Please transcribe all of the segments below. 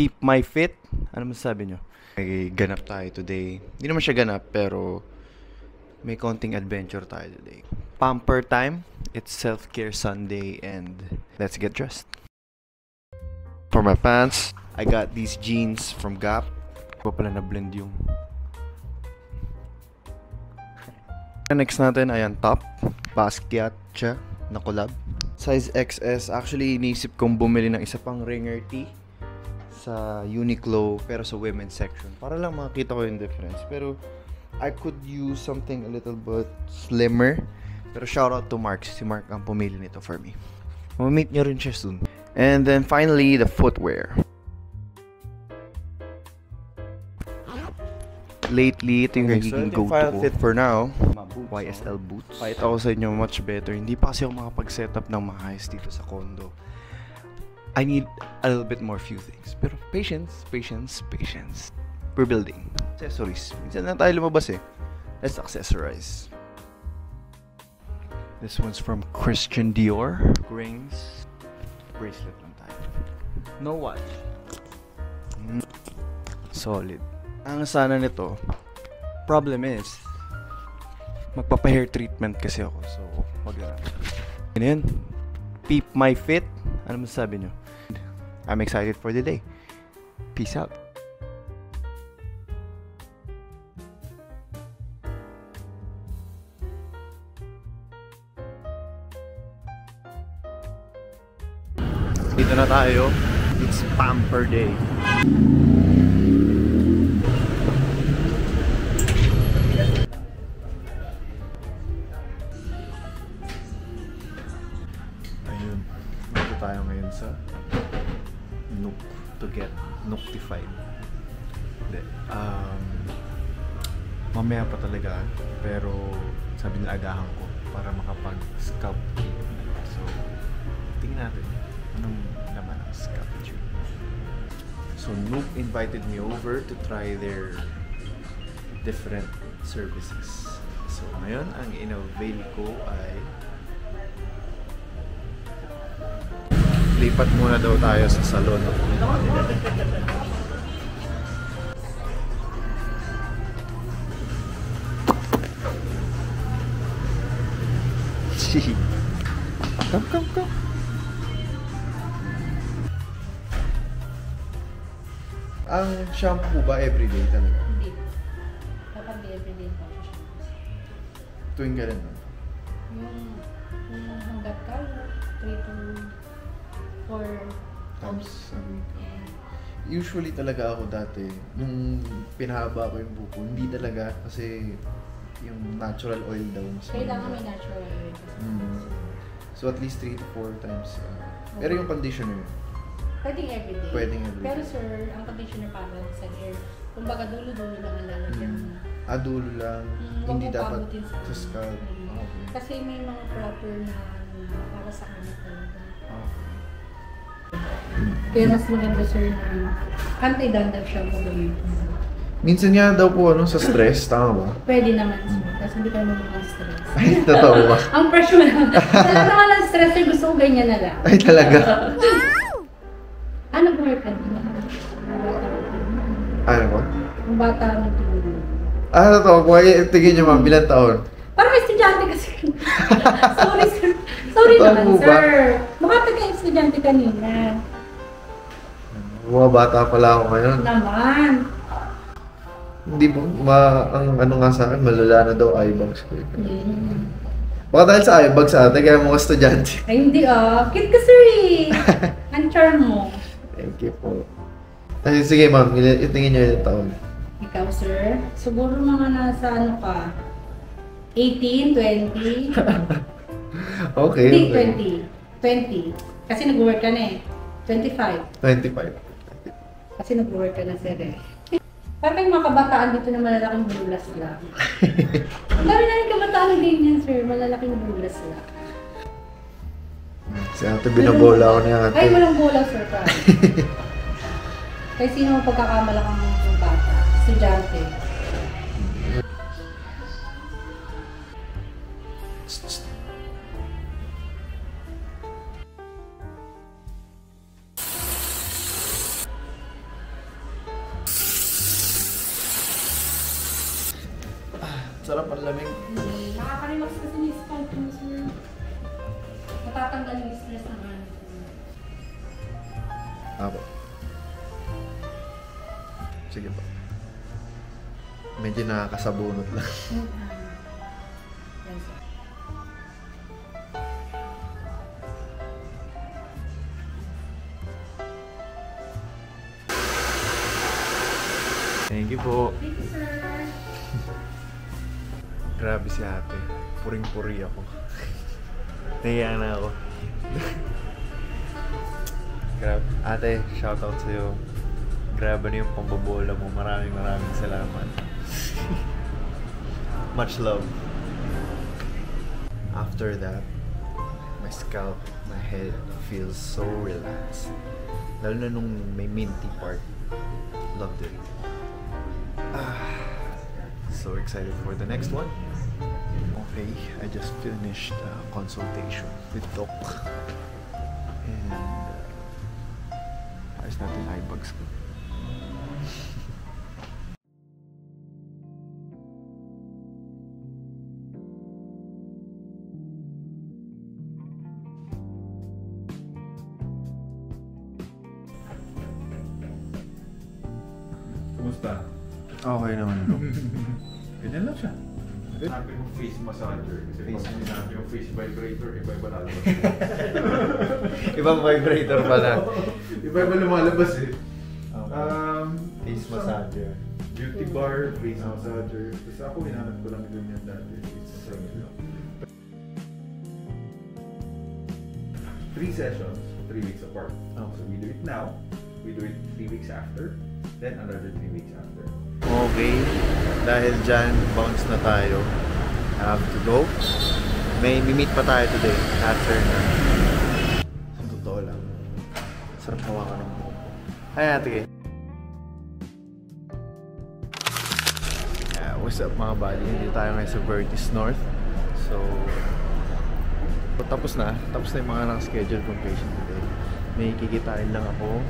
Peep my fit. Ano masasabi nyo? May ganap tayo today. Hindi naman siya ganap, pero may konting adventure tayo today. Pamper time. It's self-care Sunday, and let's get dressed. For my pants, I got these jeans from Gap. Ko pala na blend yung. Next natin ay ang top. Basquiat siya na collab. Size XS. Actually, inisip kong bumili ng isa pang ringer tee sa Uniqlo, pero sa women's section. Para lang makita ko yung difference. Pero I could use something a little bit slimmer. Pero shoutout to Mark. Si Mark ang pumili nito for me. Mamit nyo rin siya soon. And then finally, the footwear. Lately, ito yung nagiging go-to ko. Fit for now, YSL boots. Kahit ako sa inyo, much better. Hindi pa kasi ako makapag-setup ng maayos dito sa condo. I need a little bit more few things. Pero patience. We're building. Accessories. Minsan na tayo lumabas eh. Let's accessorize. This one's from Christian Dior. Rings. Bracelet lang tayo. No watch. Solid. Ang sana nito, problem is, magpapa-hair treatment kasi ako. So, wag na. Ano yan? Peep my fit. Ano masasabi nyo? I'm excited for the day. Peace out. Dito na tayo. It's Pamper Day. Tayo ngayon sa Nook to get Nooktified. Mamaya pa talaga, pero sabi nila agahan ko para makapag-scalp treatment. So, tingnan natin anong laman ng scalp treatment. So, Nook invited me over to try their different services. So, ngayon, ang in-avail ko ay lipat muna daw tayo sa salon. Come. Ang shampoo ba everyday talaga? Hindi. Dapat di everyday pa siya shampoo. Tuwing ka rin, no? Yung hanggat ka, 3 to 4 times a week. Usually talaga ako dati, nung pinahaba ko yung buko, hindi talaga kasi yung natural oil daw. Kailangan may natural oil. So at least 3 to 4 times. Pero yung conditioner, pwedeng everyday. Pwedeng everyday. Pero sir, ang conditioner para sa hair, kumbaga dulo-dulo lang ang lalagyan mo. Dulo lang. Hindi dapat sa scalp. Okay. Kasi may mga proper na para sa anak talaga. Kaya mas maganda sir na anti-dandruff shampoo gamitin. Minsan nga daw po sa stress, tama ba? Pwede naman sir, kasi hindi ka naman mga stress. Ay, totoo ba? Ang pressure lang. Talaga naman ang stress sir, gusto ko ganyan na lang. Ay, talaga? Ano ba yung Ano ba? Ang bata ang tulog. Totoo. Tingin nyo ma'am, bilang taon? Parang estudyante kasi. Sorry sir. Sorry naman sir. Baka taga-estudyante kanina. Mga bata pala ako ngayon. Naman. Hindi po, ang ano nga sa akin, malala na daw eye bags ko. Baka dahil sa eye bags ate, kaya mga estudyante. Ay hindi cute ka sir eh. Ang charm mo. Thank you po. Ay, sige ma'am, itingin nyo yung taon. Ikaw sir, siguro mga nasa ano ka, 18, 20. Okay. Hindi, 20. Kasi nag-work ka na eh. 25. 25. Kasi nag-work ka na sir eh. Parang may mga kabataan dito na malalaking bulas lang. Ang dami na rin kabataan na ganyan sir, malalaking bulas lang. Si ate binabola ako niya ate. Ay, walang bola sir. Kaya sino ang pagkakamalakang mga bata? Estudyante. Sarap ang lamig. Nakaka-relax kasi ni Spike mo, sir. Matatanggal yung stress ng ano. Apo. Sige po. Medyo nakakasabunot lang. Yan, sir. Thank you po. Thank you, sir. Grabe si ate. Puring-puri ako. Nahiya na ako. Grabe. Ate, shoutout sa'yo. Grabe na yung pambobola mo. Maraming salamat. Much love. After that, my scalp, my head feels so relaxed. Lalo na nung may minty part. Loved it. So excited for the next one. Okay, I just finished consultation with Doc. And ayos natin eye bags ko. Kumusta? Okay naman bro. Ganyan lang siya. Sabi mo face massager. Kasi pag sinabi yung face vibrator, iba-iba lalabas. Ibang vibrator pala. Iba-iba lumalabas eh. Face massager. Beauty bar, face massager. Tapos ako, hinanap ko lang ganyan dati. Face massager lang. 3 sessions, 3 weeks apart. Oh. So we do it now, we do it 3 weeks after, then another 3 weeks after. Okay, dahil dyan, bounce na tayo. I have to go. May meet pa tayo today after na. Sa totoo lang. Sarap hawakan ng buhok ko. Hi, ate. What's up mga buddy? Hindi tayo ngayon sa Vertis North. So, tapos na yung mga nakaschedule kong patient today. May kikitain lang ako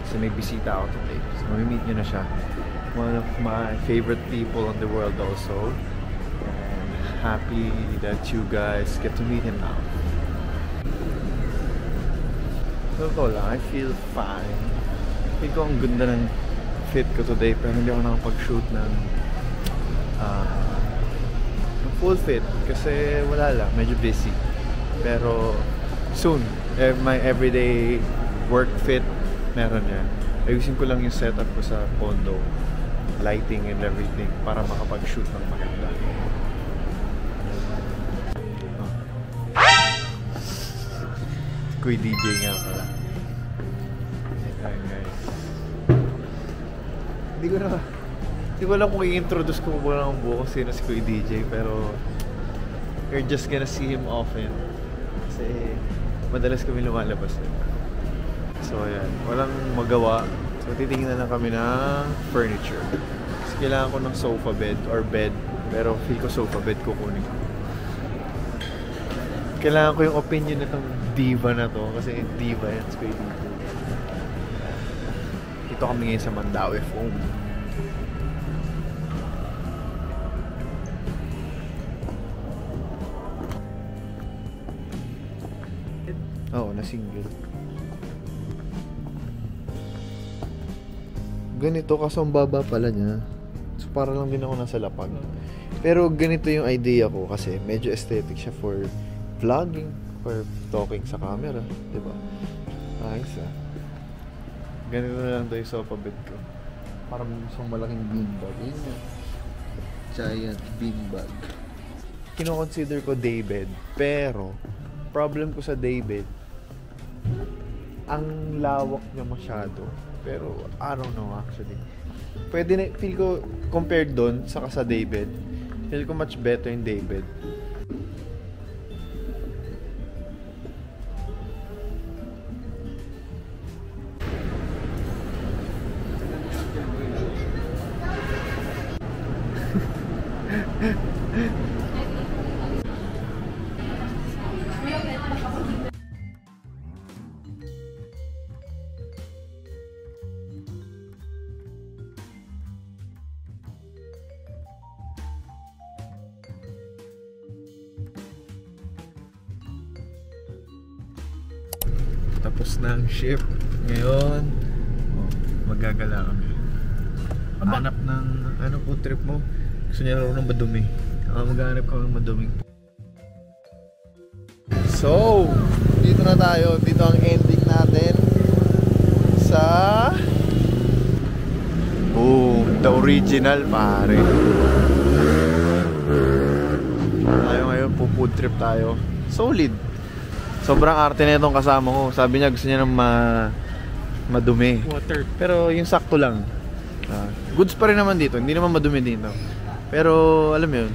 kasi may bisita ako today. So, mamimit nyo na siya. One of my favorite people in the world also. And happy that you guys get to meet him now. So, ito lang, I feel fine. Feel ko ang ganda ng fit ko today pero hindi ako nakapag-shoot ng full fit kasi wala lang, medyo busy. Pero soon, my everyday work fit meron yan. Ayusin ko lang yung setup ko sa condo, lighting and everything para makapag-shoot ng maganda. Kuy DJ nga pala. Ayan guys. Hindi ko alam kung i-introduce ko muna ng buo kung sino si Kuy DJ, pero you're just gonna see him often. Kasi madalas kami lumalabas eh. So ayan, walang magawa. So titingnan na lang kami ng furniture. Kasi kailangan ko ng sofa bed or bed, pero feel ko sofa bed kukunin ko. Kailangan ko yung opinion nitong diva na to kasi diva yan, Kuy DJ. Ito kami ngayon sa Mandaue Foam. Oo, na single. Ganito kasi ang baba pala niya. So para lang din ako nasa lapag. Pero ganito yung idea ko kasi medyo aesthetic siya for vlogging, for talking sa camera, 'di ba? Ayos ah. Ganito na lang 'to yung sofa bed ko. Parang isang malaking beanbag. Yun. Giant beanbag. Kino-consider ko daybed, pero problem ko sa daybed, ang lawak niya masyado. Pero, I don't know actually. Pwede na, feel ko, compared doon sa daybed, feel ko much better yung daybed. tapos na ang shift. Ngayon, magagala kami. Hanap ng ano po trip mo? Gusto niya raw ng madumi. Maghanap kami ng madumi. So, dito na tayo. Dito ang ending natin sa the original, pare. Tayo ngayon, food trip tayo. Solid. Sobrang arte na itong kasama ko. Sabi niya gusto niya ng madumi. Water. Pero yung sakto lang. Goods pa rin naman dito. Hindi naman madumi dito. Pero alam mo yun.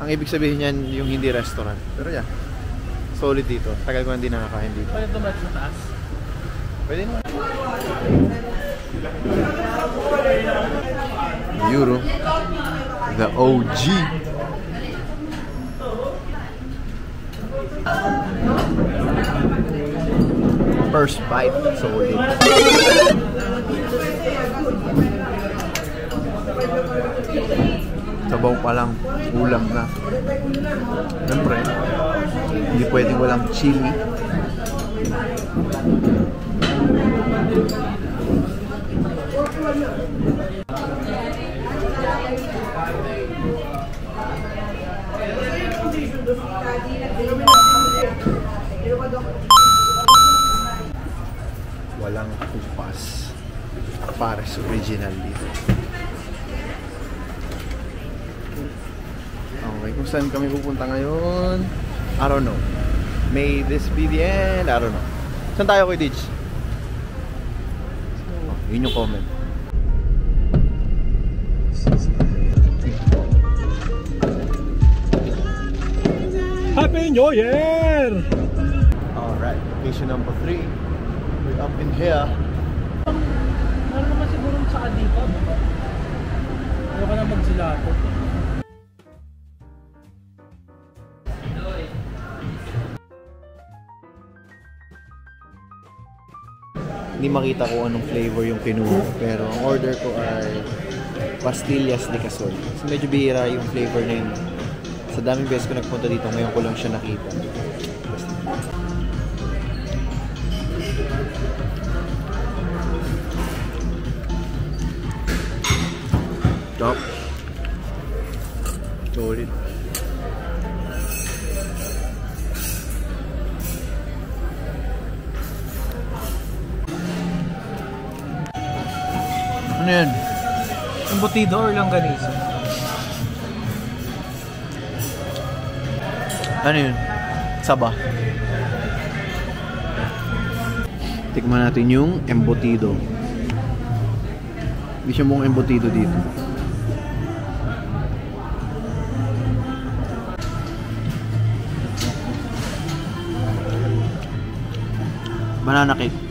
Ang ibig sabihin niyan yung hindi restaurant. Pero yeah. Solid dito. Tagal ko na hindi nakakain dito. Pwede ito ba sa taas? Pwede naman. Euro. The OG. First bite. Solid. Sabaw pa lang. Ulam na. Siyempre, hindi pwedeng walang chili. Walang kupas. Pares original dito. Okay, kung saan kami pupunta ngayon, I don't know. May this be the end? I don't know. Saan tayo, Kuya Ditch? Yun yung comment. Happy New Year! Alright, location number 3. We're up in here. Meron naman siguro sa dito. Ayoko na magsilato. Hindi makita ko anong flavor yung kinuha ko, pero ang order ko ay pastillas de cazón. So medyo bihira yung flavor na yun. Sa daming beses ko nagpunta dito, ngayon ko lang siya nakita. Top. Solid. Ano yan? Embutido or langganisa? Ano yun? Saba. Tikman natin yung embutido. Hindi siya mong embutido dito. Banana cake.